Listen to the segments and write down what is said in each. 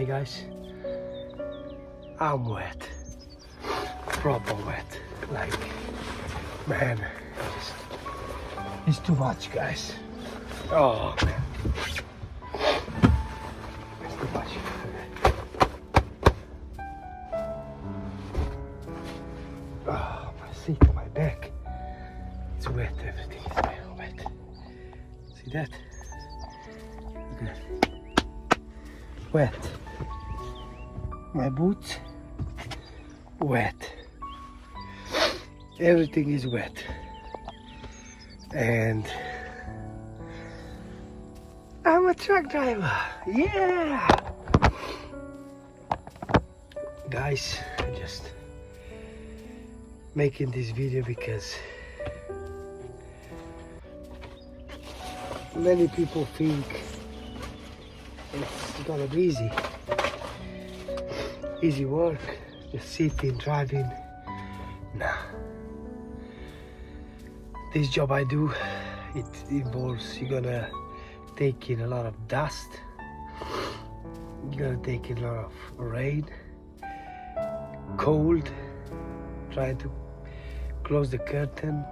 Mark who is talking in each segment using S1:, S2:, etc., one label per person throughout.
S1: guys, I'm wet, proper wet, like, man, it's too much, guys. Oh man, it's too much. Oh, my seat, my back, it's wet, everything is wet. See that? Look at that. Wet. My boots, wet. Everything is wet. And I'm a truck driver. Yeah! Guys, I'm just making this video because many people think it's gonna be easy work, just sitting, driving. Nah. This job I do, it involves you're gonna take in a lot of dust, you're gonna take in a lot of rain, cold, trying to close the curtain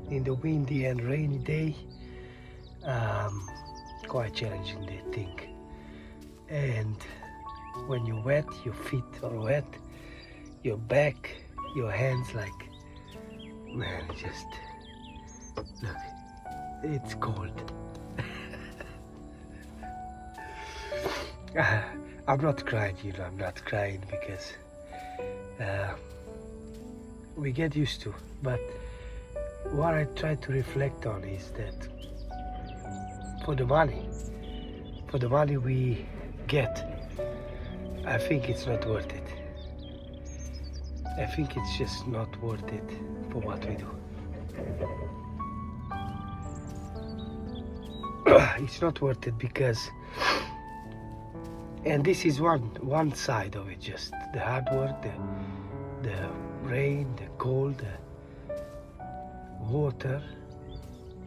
S1: in the windy and rainy day. Quite challenging, they think. And when you're wet, your feet are wet, your back, your hands, like, man, just look, it's cold. I'm not crying, you know, I'm not crying because we get used to, but what I try to reflect on is that for the money we get, I think it's not worth it. I think it's just not worth it for what we do. It's not worth it because, and this is one side of it, just the hard work, the rain, the cold, the water,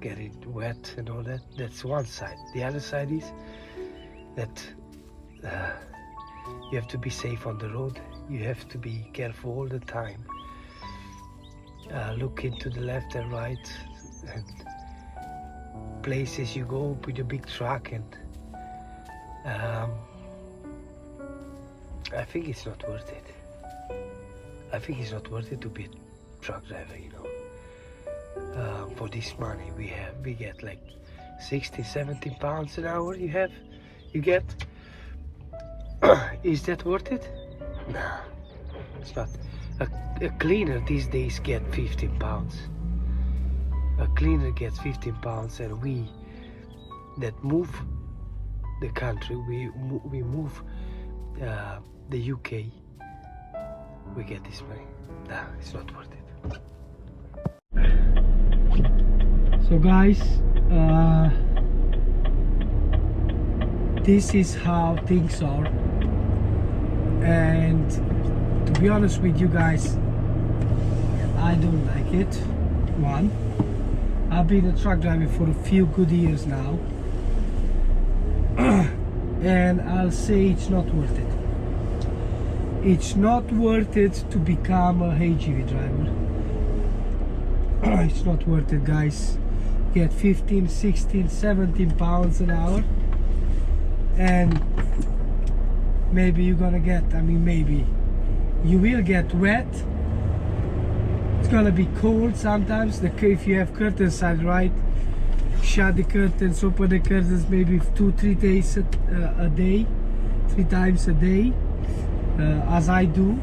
S1: getting wet and all that. That's one side. The other side is that you have to be safe on the road. You have to be careful all the time. Look into the left and right, and places you go with a big truck, and I think it's not worth it. I think it's not worth it to be a truck driver, you know. For this money we get like 16-17 pounds an hour. You get. Is that worth it? Nah, it's not. A cleaner these days get 15 pounds. A cleaner gets 15 pounds, and we that move the country, we move the UK, we get this money. Nah, it's not worth it. So guys, this is how things are, and to be honest with you guys, I don't like it. One, I've been a truck driver for a few good years now, and I'll say it's not worth it. It's not worth it to become a HGV driver. It's not worth it, guys. Get 15, 16, 17 pounds an hour, and maybe you're gonna get, maybe you will get wet. It's gonna be cold sometimes. If you have curtains side, right, shut the curtains, open the curtains maybe 2-3 days a day, 3 times a day, as I do.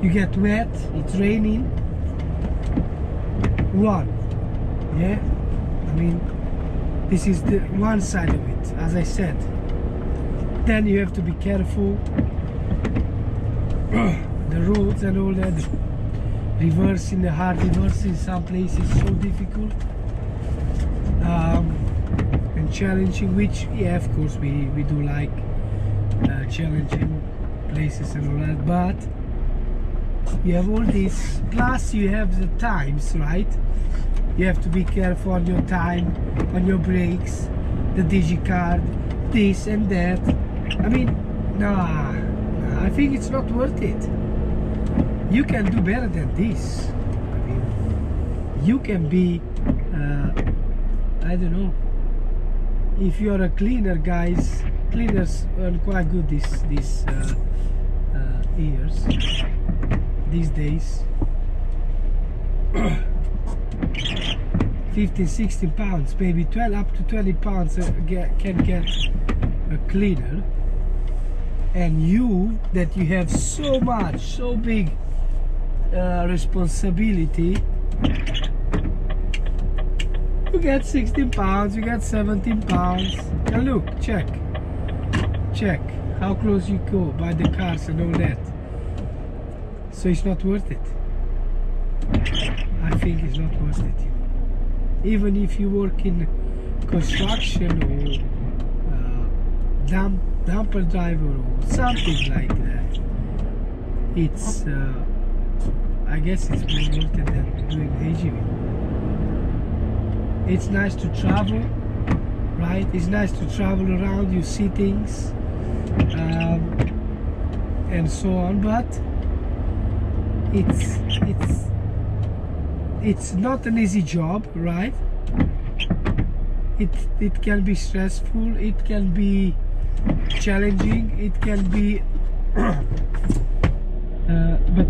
S1: You get wet, it's raining. Run. Yeah, this is the one side of it, as I said. Then you have to be careful. The roads and all that, reversing, the hard reversing in some places so difficult and challenging, which, yeah, of course we do like challenging places and all that, but you have all this, plus you have the times, right? You have to be careful on your time, on your brakes, the digicard, this and that. I mean, nah, I think it's not worth it. You can do better than this. I mean, you can be, I don't know, if you're a cleaner, guys, cleaners earn quite good these years, these days. 15, 16 pounds, maybe 12 up to 20 pounds can get a cleaner. And you have so much, so big responsibility, you get 16 pounds, you get 17 pounds. And look, check how close you go by the cars and all that. So it's not worth it. I think it's not worth it, you know. Even if you work in construction or dumper driver or something like that, it's I guess it's more worth it than doing HGV. It's nice to travel, right? It's nice to travel around, you see things and so on, but it's not an easy job, right? It can be stressful, it can be challenging, it can be but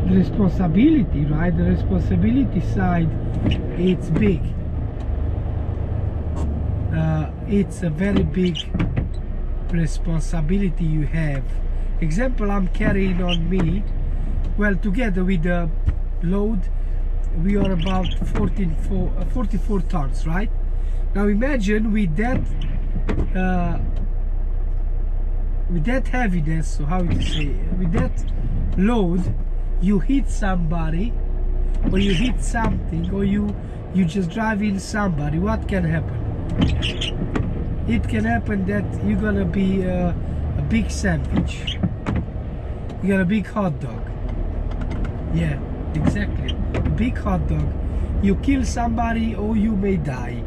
S1: the responsibility, right? The responsibility side, it's big. It's a very big responsibility you have. Example, I'm carrying on me, well, together with the load, we are about 44 tons, right? Now imagine with that heaviness, so how to say, with that load, you hit somebody, or you hit something, or you just drive in somebody, what can happen? It can happen that you're gonna be a big sandwich, you got a big hot dog. Yeah, exactly, a big hot dog. You kill somebody or you may die.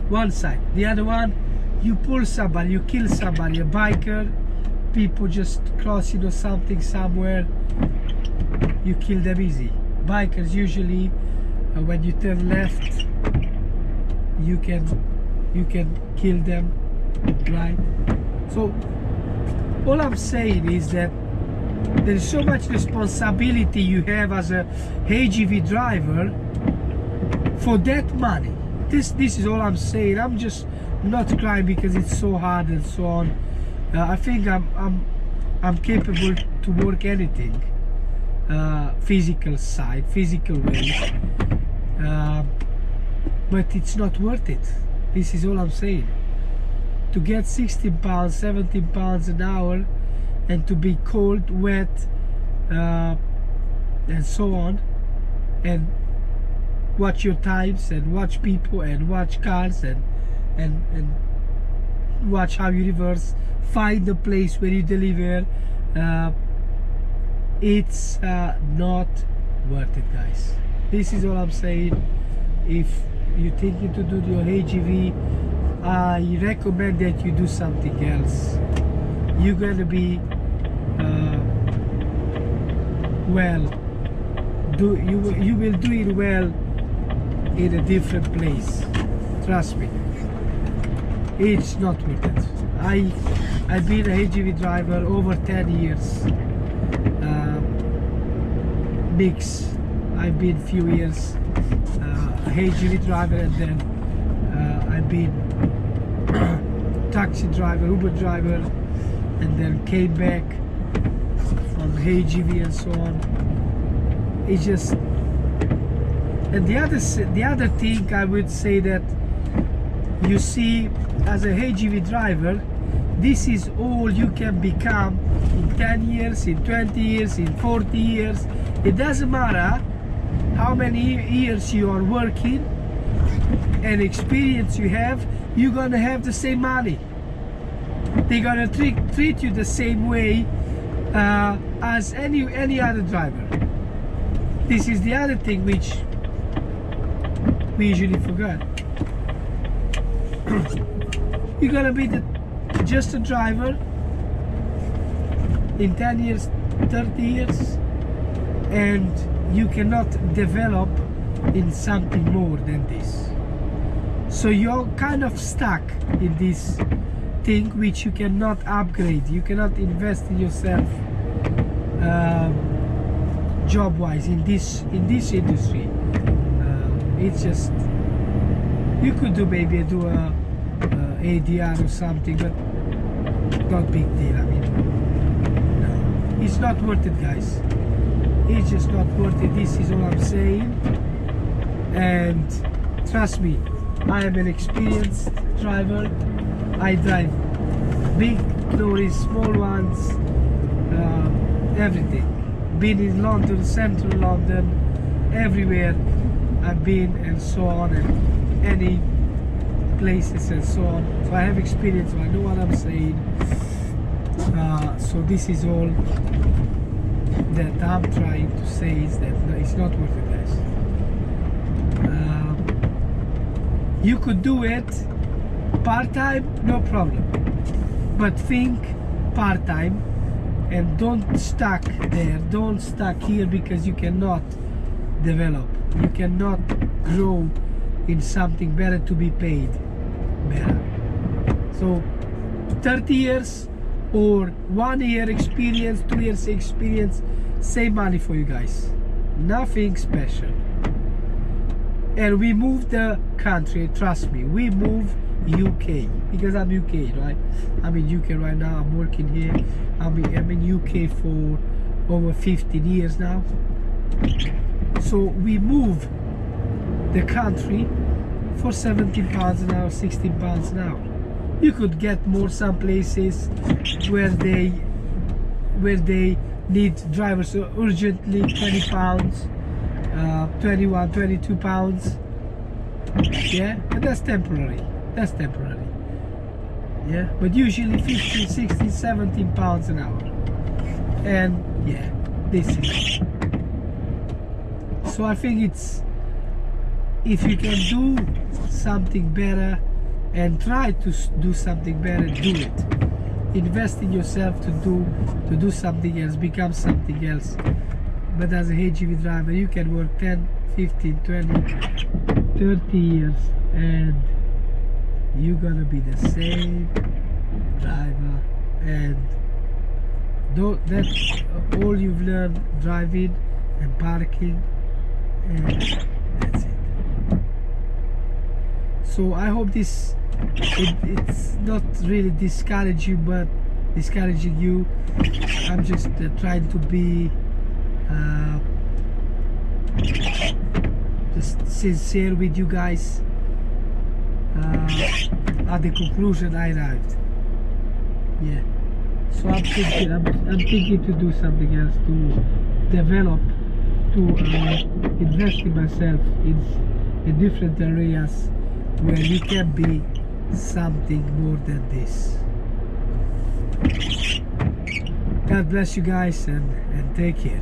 S1: One side. The other one, you pull somebody, you kill somebody, a biker, people just crossing or something somewhere, you kill them easy. Bikers usually, when you turn left, you can kill them, right? So all I'm saying is that there's so much responsibility you have as a HGV driver for that money. This is all I'm saying. I'm just not crying because it's so hard and so on. I think I'm capable to work anything, physical side, physical ways, but it's not worth it. This is all I'm saying. To get 16 pounds, 17 pounds an hour, and to be cold, wet, and so on, and watch your times, and watch people, and watch cars, and watch how you reverse, find the place where you deliver. It's not worth it, guys. This is all I'm saying. If you're thinking to do your HGV, I recommend that you do something else. You're gonna be well, you will do it well in a different place. Trust me, it's not worth it. I've been a HGV driver over 10 years. Mix, I've been few years a HGV driver, and then I've been taxi driver, Uber driver, and then came back from HGV and so on. It's just, and the other thing I would say that you see as a HGV driver, this is all you can become in 10 years, in 20 years, in 40 years. It doesn't matter how many years you are working and experience you have, you're gonna have the same money. They're gonna treat you the same way as any other driver. this is the other thing which we usually forget. You're gonna be just a driver in 10 years, 30 years, and you cannot develop in something more than this. So you're kind of stuck in this thing which you cannot upgrade. You cannot invest in yourself job-wise in this industry. It's just, you could do maybe a ADR or something, but not big deal. I mean, no, it's not worth it, guys. It's just not worth it. This is all I'm saying. And trust me, I am an experienced driver. I drive big lorries, small ones, everything. Been in London, central London, everywhere I've been, and so on, and any places and so on. So I have experience, so I know what I'm saying. So this is all that I'm trying to say, is that no, it's not worth it, guys. You could do it part-time, no problem, but think part-time, and don't stuck there, don't stuck here, because you cannot develop, you cannot grow in something better to be paid better. So 30 years or 1 year experience, 2 years experience, same money for you guys, nothing special. And we move the country, trust me, we move UK, because I'm UK, right? I'm in UK right now, I'm working here. I'm in UK for over 15 years now. So we move the country for 17 pounds an hour, 16 pounds an hour. You could get more some places where they need drivers urgently, 20 pounds, 21, 22 pounds. Yeah, but that's temporary. That's temporary. Yeah, but usually 15, 16, 17 pounds an hour. And yeah, this is. So I think it's, if you can do something better and try to do something better, do it. Invest in yourself to do something else, become something else. But as a HGV driver, you can work 10, 15, 20, 30 years, and you're gonna be the same driver, and that's all you've learned, driving and parking, and that's it. So I hope it's not really discouraging you. I'm just trying to be just sincere with you guys. At the conclusion I arrived. Yeah. So I'm thinking to do something else, to develop, to invest in myself in different areas where you can be something more than this. God bless you guys, and take care.